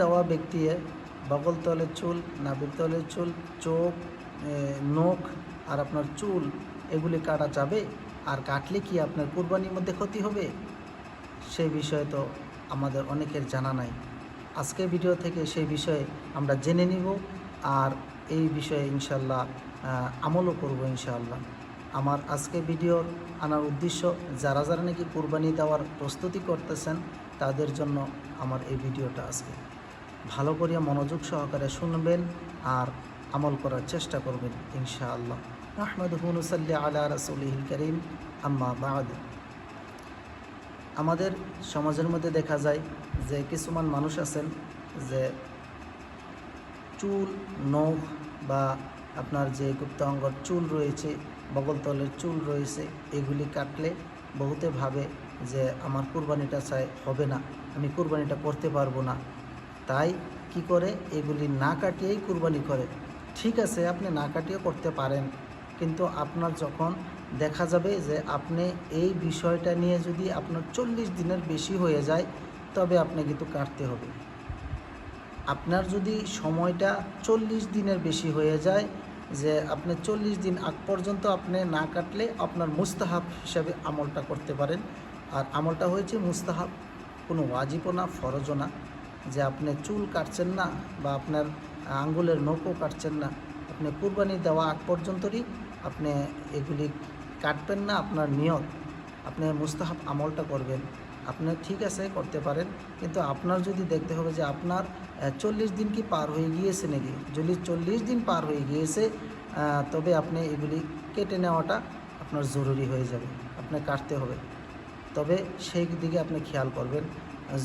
দেওয়া ব্যক্তি বগল তলের চুল, নাভির তলের চুল, চোখ, নখ আর আপনার চুল এগুলি কাটা যাবে? আর কাটলে কি আপনার কুরবানির মধ্যে ক্ষতি হবে? সেই বিষয়ে তো আমাদের অনেকের জানা নাই। আজকের ভিডিও থেকে সেই বিষয়ে আমরা জেনে নিব, আর এই বিষয়ে ইনশাল্লাহ আমলও করব ইনশাআল্লাহ। আমার আজকে ভিডিওর আনার উদ্দেশ্য, যারা যারা নাকি কুরবানি দেওয়ার প্রস্তুতি করতেছেন তাদের জন্য আমার এই ভিডিওটা আজকে। ভালো করে মনোযোগ সহকারে শুনবেন আর আমল করার চেষ্টা করবেন ইনশাআল্লাহ। আহমদুহু নুসাল্লি আলা রাসূলিহিল কারীম, আম্মা বা'দ। আমাদের সমাজের মধ্যে দেখা যায় যে কিছুমান মানুষ আছেন যে চুল, নখ বা আপনার যে গুপ্তাঙ্গর চুল রয়েছে, বগলতলের চুল রয়েছে, এগুলি কাটলে বহুতে ভাবে যে আমার কুরবানিটা চাই হবে না, আমি কুরবানিটা করতে পারবো না। তাই কি করে, এগুলি না কাটিয়েই কুরবানি করে। ঠিক আছে, আপনি না কাটিয়ে করতে পারেন, কিন্তু আপনার যখন দেখা যাবে যে আপনি এই বিষয়টা নিয়ে যদি আপনার 40 দিনের বেশি হয়ে যায়, তবে আপনি কিন্তু কাটতে হবে। আপনার যদি সময়টা 40 দিনের বেশি হয়ে যায়, যে আপনি 40 দিন আগ পর্যন্ত আপনি না কাটলে আপনার মুস্তাহাব হিসাবে আমলটা করতে পারেন। আর আমলটা হয়েছে মুস্তাহাব, কোনো ওয়াজিবও না, ফরজও না। যে আপনি চুল কাটছেন না বা আপনার আঙ্গুলের নখও কাটছেন না, আপনি কুরবানি দেওয়া আগ পর্যন্তই আপনি এগুলি কাটবেন না। আপনার নিয়ত, আপনি মুস্তাহাব আমলটা করবেন, আপনি ঠিক আছে করতে পারেন। কিন্তু আপনার যদি দেখতে হবে যে আপনার 40 দিন কি পার হয়ে গিয়েছে নাকি, যদি 40 দিন পার হয়ে গিয়েছে, তবে আপনি এগুলি কেটে নেওয়াটা আপনার জরুরি হয়ে যাবে, আপনার কাটতে হবে। তবে সেই দিকে আপনি খেয়াল করবেন।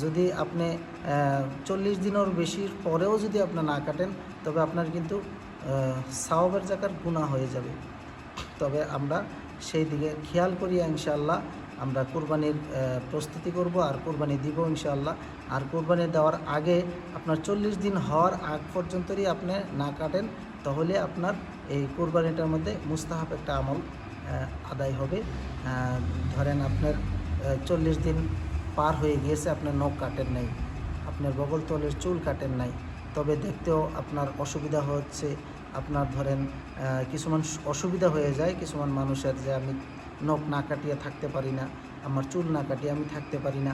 যদি আপনি 40 দিনের বেশির পরেও যদি আপনি না কাটেন, তবে আপনার কিন্তু সওয়াবের জায়গার গুনাহ হয়ে যাবে। তবে আমরা সেই দিকে খেয়াল করি ইনশাআল্লাহ। আমরা কুরবানির প্রস্তুতি করব আর কুরবানি দিব ইনশাআল্লাহ। আর কুরবানি দেওয়ার আগে আপনার 40 দিন হওয়ার আগ পর্যন্তই আপনি না কাটেন, তাহলে আপনার এই কুরবানিটার মধ্যে মুস্তাহাব একটা আমল আদায় হবে। ধরেন আপনার 40 দিন পার হয়ে গিয়েছে, আপনার নখ কাটেন নাই, আপনার বগল তলের চুল কাটেন নাই, তবে দেখতেও আপনার অসুবিধা হচ্ছে। আপনার ধরেন কিছুমান অসুবিধা হয়ে যায় কিছুমান মানুষের, যে আমি নখ না কাটিয়ে থাকতে পারি না, আমার চুল না কাটিয়ে আমি থাকতে পারি না।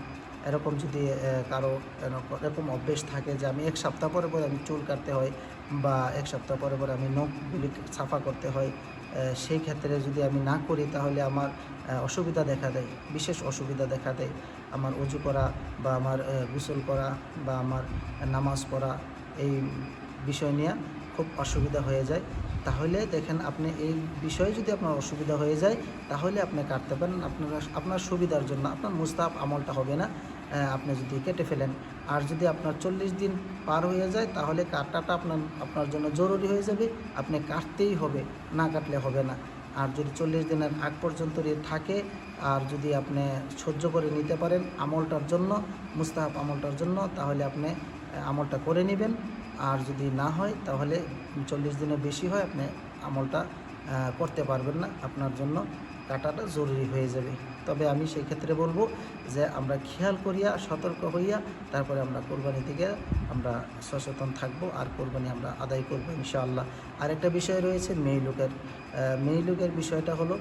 এরকম যদি কারো এরকম অভ্যেস থাকে যে আমি 1 সপ্তাহ পরে পরে আমি চুল কাটতে হয়, বা 1 সপ্তাহ পরে পরে আমি নখগুলি সাফা করতে হয়, সেই ক্ষেত্রে যদি আমি না করি তাহলে আমার অসুবিধা দেখা দেয়, বিশেষ অসুবিধা দেখা দেয়। আমার ওযু করা বা আমার গোসল করা বা আমার নামাজ পড়া, এই বিষয় নিয়ে খুব অসুবিধা হয়ে যায়। তাহলে দেখেন, আপনি এই বিষয়ে যদি আপনার অসুবিধা হয়ে যায়, তাহলে আপনি কাটতে পারেন আপনার সুবিধার জন্য। আপনার মুস্তাহাব আমলটা হবে না আপনি যদি কেটে ফেলেন। আর যদি আপনার 40 দিন পার হয়ে যায়, তাহলে কাটাটা আপনার জন্য জরুরি হয়ে যাবে, আপনি কাটতেই হবে, না কাটলে হবে না। আর যদি 40 দিনের আগ পর্যন্ত থাকে, আর যদি আপনি সহ্য করে নিতে পারেন আমলটার জন্য, মুস্তাহাব আমলটার জন্য, তাহলে আপনি আমলটা করে নেবেন। আর যদি না হয়, তাহলে 40 দিনের বেশি হয়, আপনি আমলটা করতে পারবেন না, আপনার জন্য কাটাটা জরুরি হয়ে যাবে। তবে আমি সেই ক্ষেত্রে বলবো যে আমরা খেয়াল করিয়া, সতর্ক হইয়া, তারপরে আমরা কোরবানি থেকে আমরা সচেতন থাকবো আর কোরবানি আমরা আদায় করবো ইনশাআল্লাহ। আরেকটা বিষয় রয়েছে মেয়ে লোকের বিষয়টা হলো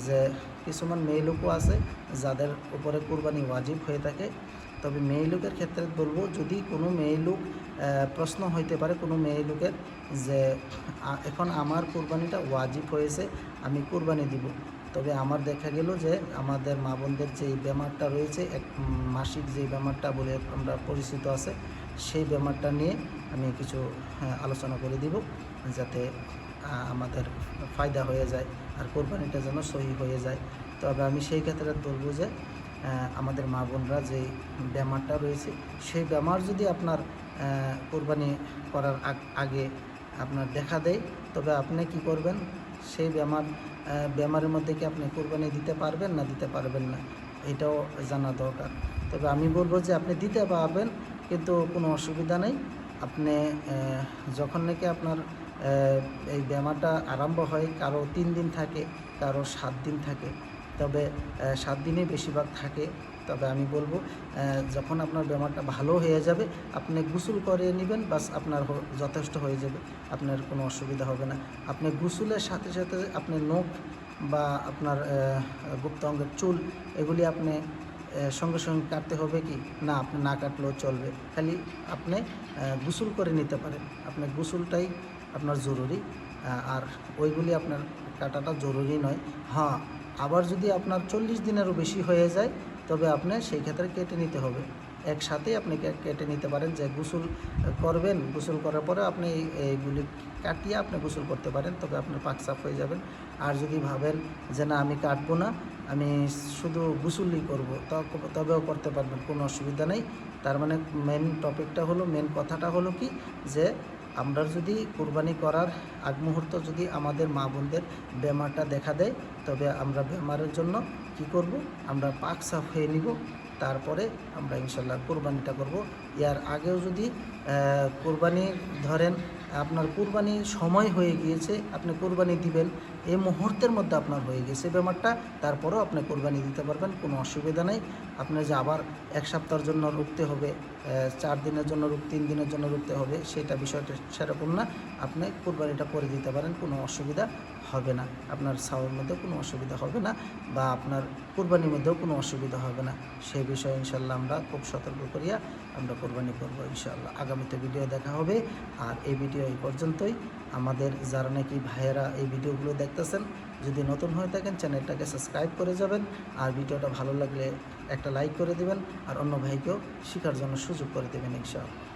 যে কিছুমান মেয়ে লোকও আছে যাদের উপরে কোরবানি ওয়াজিব হয়ে থাকে। তবে মেয়ে লোকের ক্ষেত্রে বলবো, যদি কোনো মেয়ে লোক প্রশ্ন হইতে পারে কোনো মেয়ে লোকের, যে এখন আমার কোরবানিটা ওয়াজিব হয়েছে, আমি কোরবানি দিব, তবে আমার দেখা গেল যে আমাদের মা বোনদের যেই বেমারটা রয়েছে, এক মাসিক যেই বেমারটা বলে আমরা পরিচিত আছে, সেই বেমারটা নিয়ে আমি কিছু আলোচনা করে দিব, যাতে আমাদের ফায়দা হয়ে যায় আর কোরবানিটা যেন সহি হয়ে যায়। তবে আমি সেই ক্ষেত্রে বলবো যে আমাদের মা বোনরা যে বেমারটা রয়েছে, সেই বেমার যদি আপনার কোরবানি করার আগে আপনার দেখা দেয়, তবে আপনি কি করবেন, সেই বেমারের মধ্যে কি আপনি কোরবানি দিতে পারবেন না দিতে পারবেন না, এটাও জানা দরকার। তবে আমি বলবো যে আপনি দিতে পারবেন, কিন্তু কোনো অসুবিধা নেই। আপনি যখন নাকি আপনার এই বেমারটা আরম্ভ হয়, কারো 3 দিন থাকে, কারো 7 দিন থাকে, তবে 7 দিনই বেশিরভাগ থাকে। তবে আমি বলবো যখন আপনার বেমারটা ভালো হয়ে যাবে আপনি গোসল করে নেবেন, বাস আপনার যথেষ্ট হয়ে যাবে, আপনার কোনো অসুবিধা হবে না। আপনি গোসলের সাথে সাথে আপনি নখ বা আপনার গুপ্ত অঙ্গের চুল এগুলি আপনি সঙ্গে সঙ্গে কাটতে হবে কি না, আপনি না কাটলেও চলবে, খালি আপনি গোসল করে নিতে পারেন। আপনার গোসলটাই আপনার জরুরি, আর ওইগুলি আপনার কাটাটা জরুরি নয়। হ্যাঁ, আবার যদি আপনার 40 দিনেরও বেশি হয়ে যায় তবে আপনি সেই ক্ষেত্রে কেটে নিতে হবে। একসাথেই আপনি কেটে নিতে পারেন, যে গোসল করবেন, গোসল করার পরে আপনি এইগুলি কাটিয়ে আপনি গোসল করতে পারেন, তবে আপনি পাক সাফ হয়ে যাবেন। আর যদি ভাবেন যে না আমি কাটবো না, আমি শুধু গোসলই করব, তবেও করতে পারবেন, কোনো অসুবিধা নেই। তার মানে মেন টপিকটা হলো, মেন কথাটা হলো কি, যে আমরা যদি কুরবানি করার আগ মুহূর্ত যদি আমাদের মা বোনদের বেমারটা দেখা দেয় তবে আমরা বেমারের জন্য কি করব, আমরা পাক সাফ হয়ে নিব, তারপরে আমরা ইনশাল্লাহ কুরবানিটা করব। এর আগেও যদি কুরবানির ধরেন আপনার কুরবানির সময় হয়ে গিয়েছে, আপনি কুরবানি দিবেন, এই মুহূর্তের মধ্যে আপনার হয়ে গেছে বেমারটা, তারপরেও আপনি কুরবানি দিতে পারবেন, কোনো অসুবিধা নেই। আপনার যে আবার 1 সপ্তাহের জন্য রুখতে হবে, 4 দিনের জন্য 3 দিনের জন্য রুখতে হবে, সেটা বিষয়টা সেরকম না। আপনি কুরবানিটা করে দিতে পারেন, কোনো অসুবিধা হবে না, আপনার সাওয়ার মধ্যে কোনো অসুবিধা হবে না, বা আপনার কুরবানির মধ্যেও কোনো অসুবিধা হবে না। সেই বিষয়ে ইনশাল্লাহ আমরা খুব সতর্ক করিয়া আমরা কুরবানি করব ইনশাআল্লাহ। আগামীতে ভিডিও দেখা হবে। আর এই ভিডিও এই পর্যন্তই। আমাদের যারা নাকি ভাইয়েরা এই ভিডিওগুলো দেখতেছেন, যদি নতুন হয়ে থাকেন চ্যানেলটাকে সাবস্ক্রাইব করে যাবেন, আর ভিডিওটা ভালো লাগলে একটা লাইক করে দেবেন, আর অন্য ভাইকেও শেখার জন্য সুযোগ করে দেবেন ইনশাআল্লাহ।